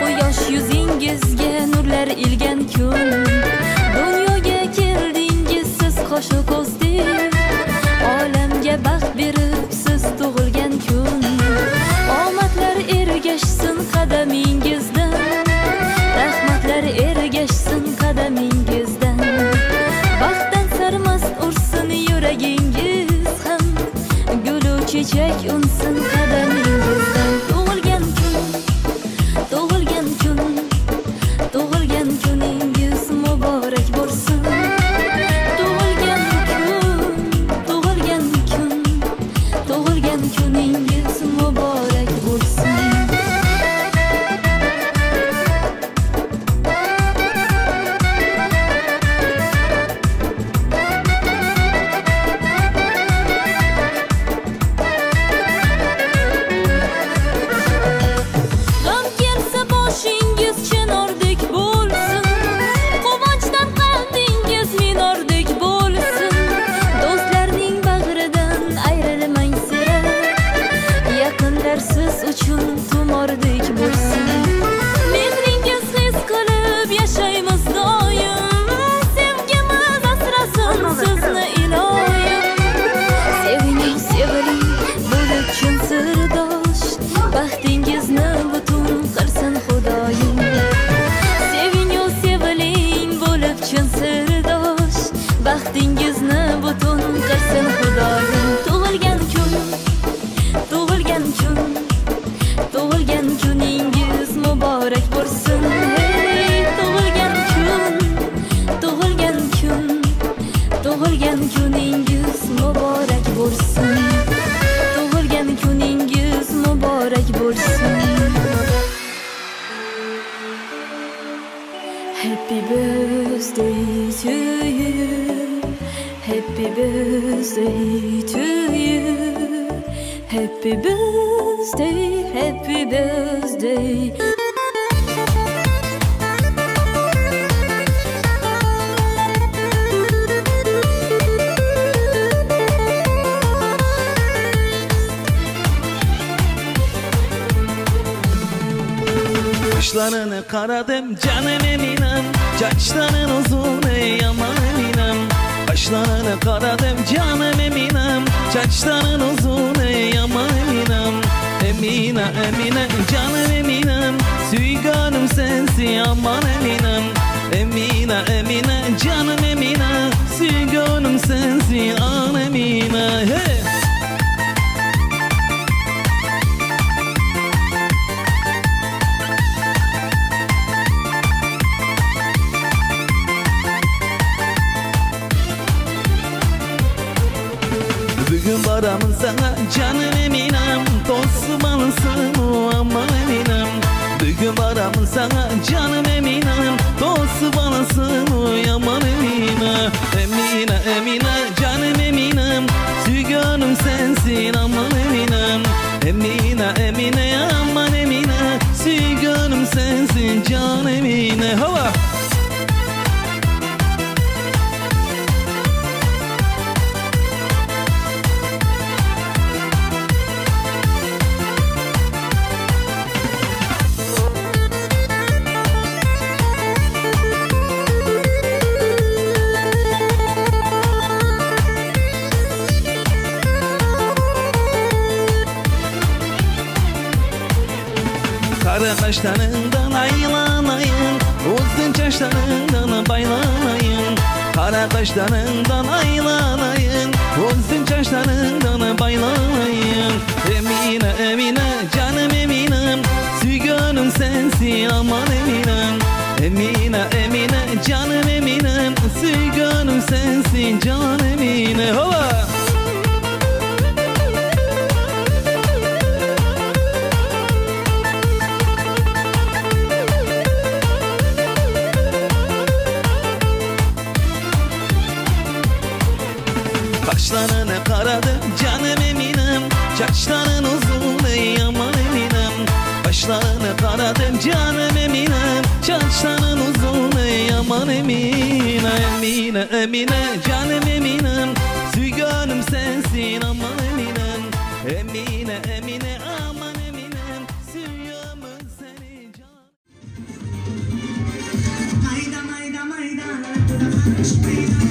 Quyosh yuzingizga nurlar ilgan kun, dunyoga keldingiz siz qo'shu ko'zdek, olamga baxt berib siz tug'ilgan kun. Omadlar ergashsin qadamingizdan, rahmatlar ergashsin qadamingizdan, baxtdan sarmast ursin yuragingiz ham, gulu chechak unsin qadamingizdan. Tug'ilgan kuningiz muborak bo'lsin. Tug'ilgan kuningiz muborak bo'lsin. Siz uchun tumordek bo'lsin. Mehringiz his qilib yashaymiz doim, sevgimiz asrasin sizni iloyim. Sevining, seviling bo'lib chin sirdosh, baxtingizni butun qilsin Xudoyim. Sevingu seviling bo'lib chin sirdosh, baxtingizni butun qilsin Xudoyim. Tug'ilgan kuningiz muborak bo'lsin. Hey, tug'ilgan kuningiz muborak bo'lsin. Tug'ilgan kuningiz muborak bo'lsin. Happy birthday to you. Happy birthday to you. Happy birthday, happy birthday. Kaşlarını karadım canım eminem, saçların uzun ey aman eminem. Kaşlarını karadım canım eminem, saçların uzun ey aman eminem. Emine Emine canım eminem, süyganım sensin aman eminem. Emine Emine canım emine, süyganım sensin an emine. Hey! Bugün varamın sana canım eminem, dostmanısın o aman eminem. Bugün varamın sana canım eminem, dostmanısın o aman emine. Emine Emine canım eminem, sügönüm sensin aman eminem. Emine Emine aman emine, sügönüm sensin can emine. Hava! Kara kaşlarından aylanayım, uzun çaşlarından baylanayım. Kara kaşlarından aylanayım, uzun çaşlarından baylanayım. Emine Emine canım eminem, sügönüm sensin aman eminem. Emine Emine canım eminem, sügönüm sensin can emine. Hova! Kaşlarını karadım canım eminem, saçların uzun ey aman Emine, Emine, Emine, canım Eminem, sügönüm sensin aman Eminem, Emine, Emine, aman Eminem, sügönüm seni canım. Mayda mayda mayda, mayda mayda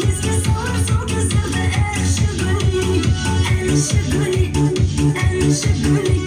Yes, Şöyle